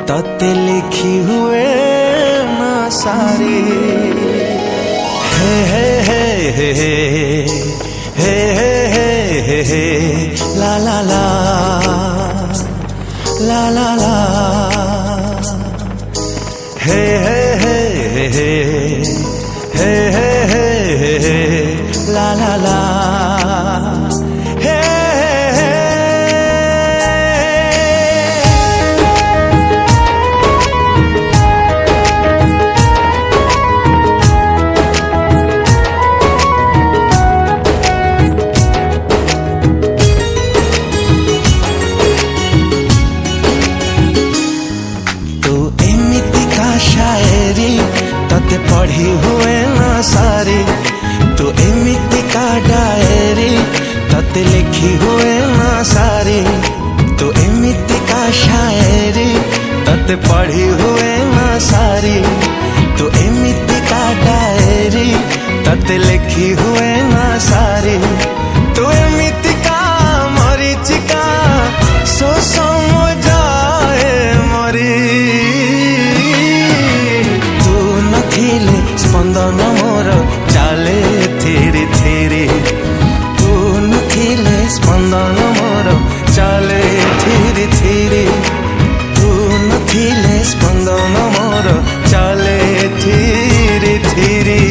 तते लिखी हुए ना सारी। हे हे हे हे हे हे हे हे ला ला ला ला ला ला हे हे हे हे हे हे हे हे ला ला ला हे तते पढ़ी हुए ना सारी। तू एमिति का डायरी तते लिखी हुए ना सारी। तू एमिति का शायरी तते पढ़ी हुए ना सारी। तू एमिति का डायरी तते लिखी हुए ना सारी। तू एमिति का मरीचिका सो समझाए मरी। स्पंदन मोर चाले धीरे धीरे। तू नथिले स्पंदन मोर चाले धीरे धीरे। तू नथिले स्पंदन मोर चाले धीरे धीरे।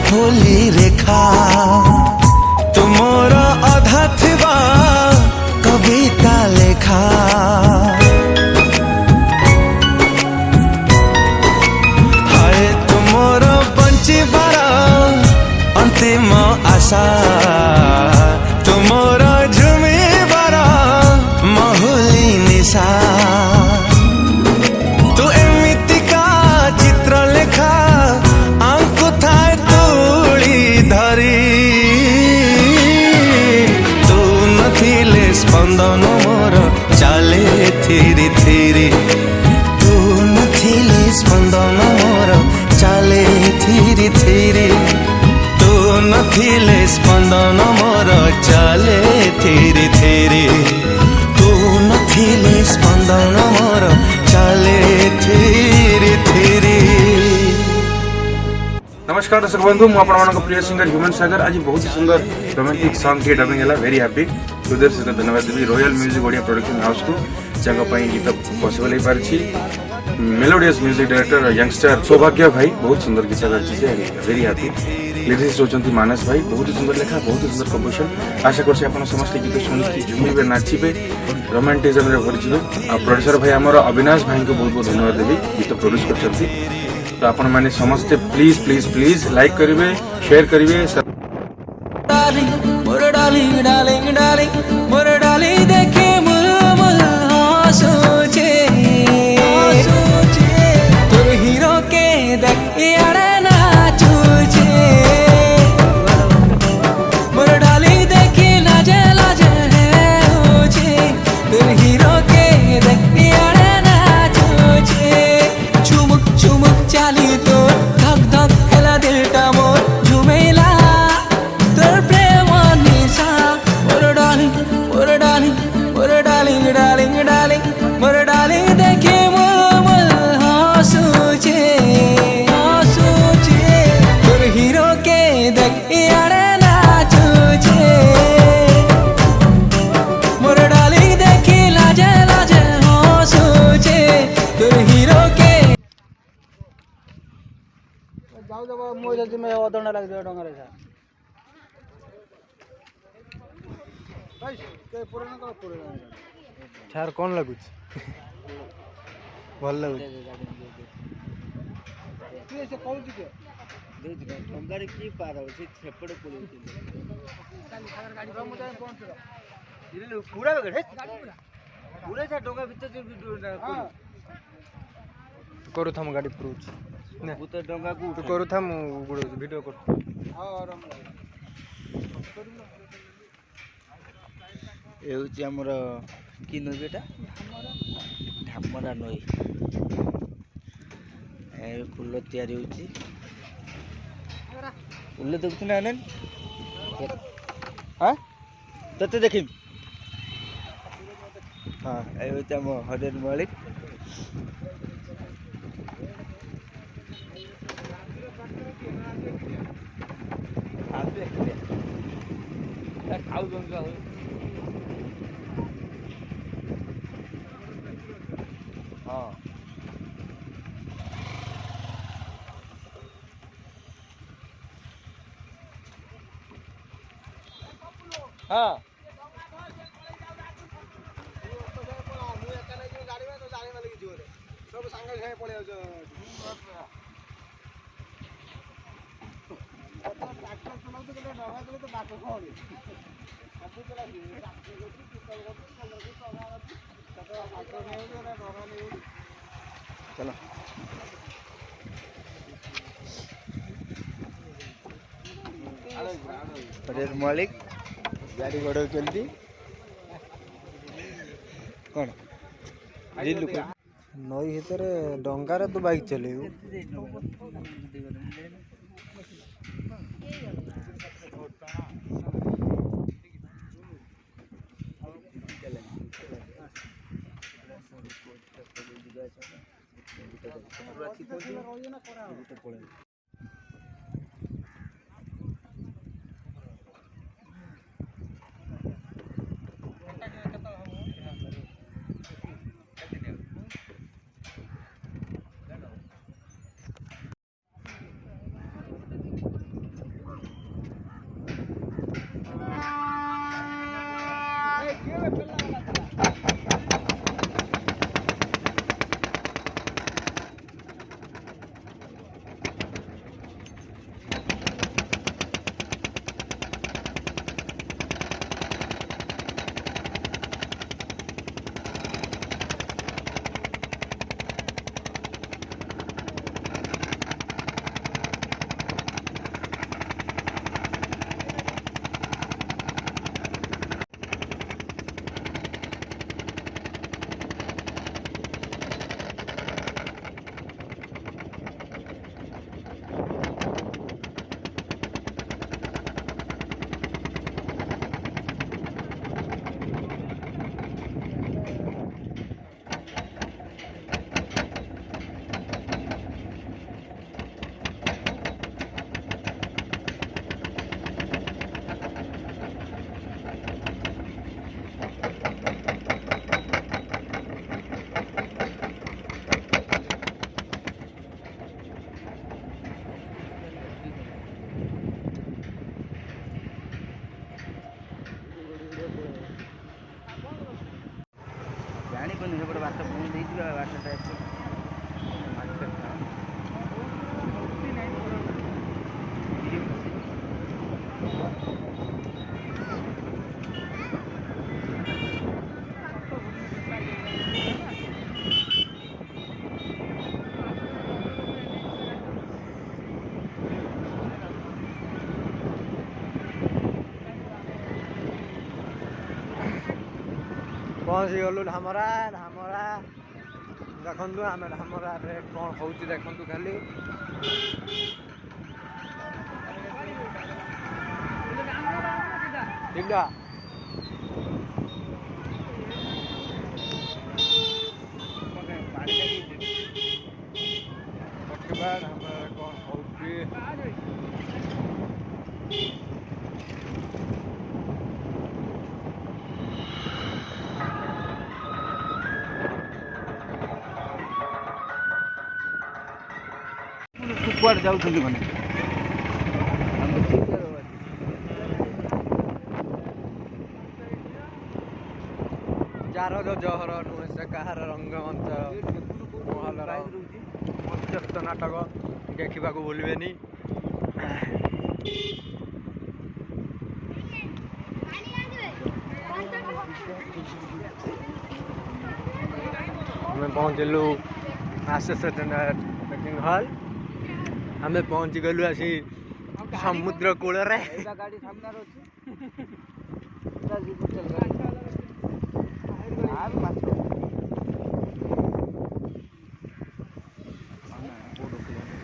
खोली रेखा तुमर अधा थिबा कविता लेखा। हाय तुमर बंचिबार अंतिम आशा। तुमर झुमिबार महुली निशा। तू एमितिका चित्र लेखा आंकु थाए धरी। तू नथिले स्पंदन मोर चाले धीरे धीरे। तू नथिले स्पंदन मोर चाले धीरे धीरे। तू नथिले स्पंदन मोर चाले धीरे धीरे। तू नथिले स्पंदन मोर चाले धीरे धीरे। नमस्कार दर्शक बंधु मुझे प्रिय सिंगर ह्यूमन सागर आज बहुत ही सुंदर रोमांटिक सॉन्ग की डबिंग है। वेरी हैप्पी हृदय सहित धन्यवाद Devi royal music Odia production house को जगह गीत पॉसिबल हो पारी। मेलोडियस म्यूजिक डायरेक्टर यंगस्टर सौभाग्य भाई बहुत सुंदर गीत कर वेरी हैप्पी। लिरिक्स होचंती मानस भाई बहुत ही सुंदर लेखा बहुत ही सुंदर कंपोजिशन आशा करछि आपण समस्त गीत सुनिकी झुमिबे नाचिबे रोमांटिज्म रे भरि जिवे आ प्रोड्यूसर भाई हमर अविनाश भाई को बहुत बहुत धन्यवाद देबी गीत प्रोड्यूस करछंती तो आपण माने समस्त प्लीज प्लीज प्लीज लाइक करिवे शेयर करिवे डार्लिंग मोर डार्लिंग डार्लिंग डार्लिंग मोर डार्लिंग देखे मुलमुल सोचे तोर हीरो के देख यारे नाचुचे मोर डार्लिंग देखे लाजे लाजे होचे तोर हीरो के देख यारे नाचुचे चुमुक चुमुक चाली तो धक धक हेला दिलटा मोर झुमेला डार्लिंग डार्लिंग मोर डार्लिंग देखे मुलमुल सोचे तोर हीरो के देख यारे नाचुचे मोर डार्लिंग देखे लाजे लाजे सोचे तोर हीरो के जाऊ जाऊ मो जल्दी में अधघंटा लग जाए डंगर छार कौन लगुच भल लगुच करू था गाड़ी प्रूच तू करू था वीडियो कर ଏ ହେଉଛି ଆମର କି ନଈ ଏଟା ଧାମରା ନଈ ଏ ଫୁଲ ତିଆରି ହେଉଛି ଫୁଲ ଦେଖୁଛୁ ନା ଆନନ୍ଦ ହଁ ତତେ ଦେଖିବି ହଁ ଏ ହେଉଛି ଆମ ହରିଣ ମଳିକ ଖାଉଛନ୍ତି हाँ हाँ सब सांग पड़े चलो हरियर मालिक गाड़ी गड़ चलती कौन नई भितर डंगार तू बाइक चलेबू ବାଟ ପୁଣି ଦେଇଯିବା ବାଟଟା ଏତେ ମାର୍କେଟ पहुँची गलु धामरा धामरा देखु आम धामरा कौन हो देखु खाली दिव्या कौन हो कुआड़े जाऊँ मैंने जार जो जहर नुहे से कहार रंगमंच महलर मध्यस्थ नाटक देखा भूलबेनी आम पहुँचलु आसोसिएशन हॉल आम पहुँची गलु आसी समुद्र कूल गाड़ी सामने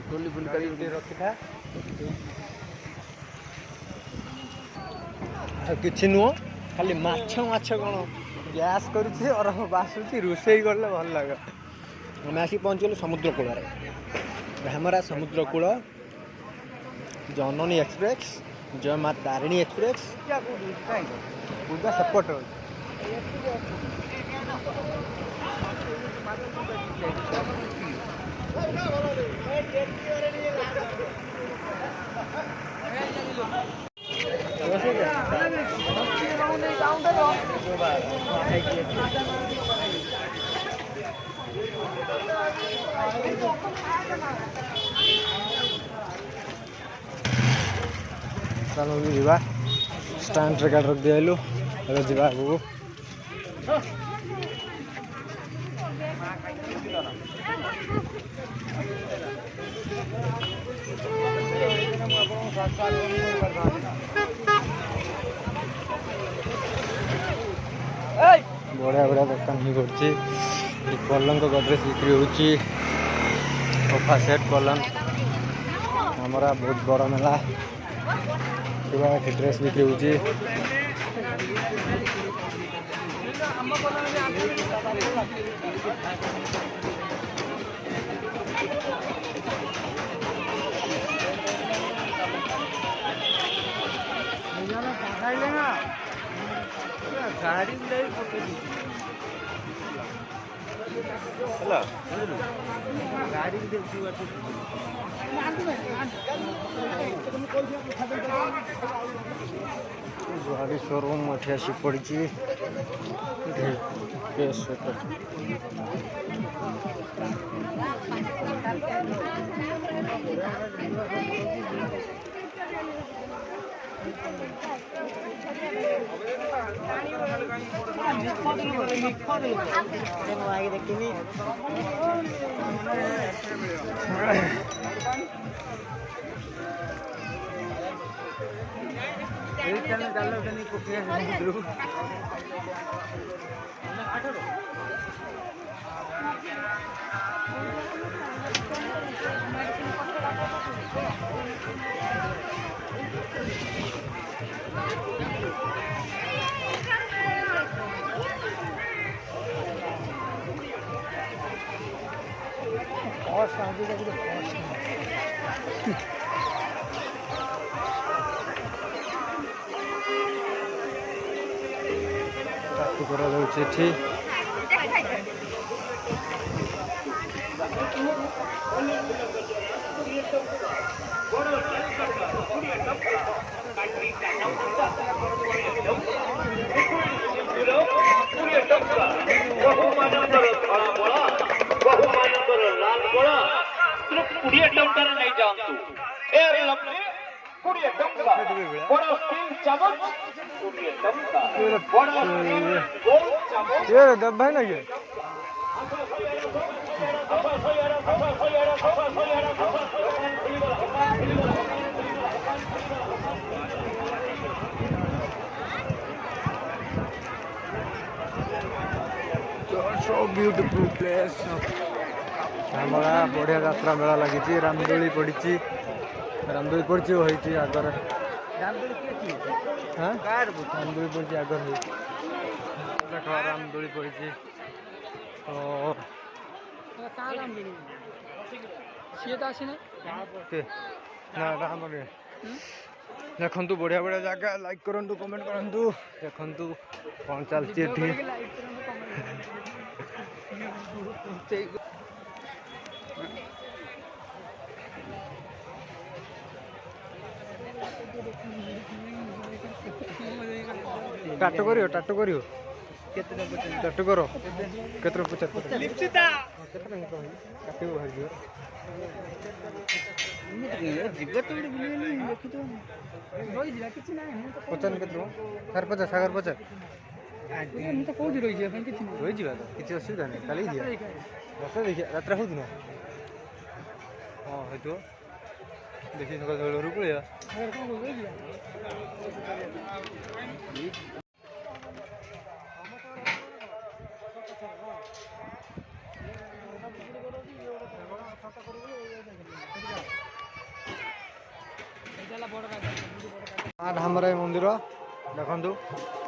टोली फुल कर रखी था कि नुह खाली माछ माछ कौन गैस करुच्छे और बासुची रोषे गले भल लगे आम आसिक पहुँचल समुद्र कूल धामरा समुद्र कूल जननी एक्सप्रेस जय माँ तारिणी एक्सप्रेस पूरा सेपट चलो जा स्टैंड रे गाड़ी रख दिलु जा आगू बढ़िया बढ़िया दुकान ही कर पलंग गडरेज बिक्री होची सोफा सेट पलंग हमारा बहुत बड़ा मेला ड्रेस बिक्री होची गाड़ी गाड़ी गाड़ी शोरूम आसी पड़ी एठी ये दब भाई ना ये so beautiful place हमारा बढ़िया यात्रा मेला लगी रामदोली पड़ी रामदोली पड़ी होती आगर हाँ रामदोली पड़ी आगर देख रामदोली पड़ी देखु बढ़िया बढ़िया जगह लाइक करूँ कमेंट करूँ देखु कौन चलती टाटो करियो टाटो करियो टाटो करो केतरे 75 लिप्सिता केतरे काटियो भाई जिबे तो बुलिए देखि तो रोई दिला किछ ना 50 केतरो सागर 50 हम तो कोदी रोई जे किछ नहीं रोई जिबा तो किछ असुविधा नहीं काली दिया बस देखिए यात्रा होत ना हां हेतो देखि सका झोल रुक लिया अगर को रोई दिया ढामराई मंदिर देखु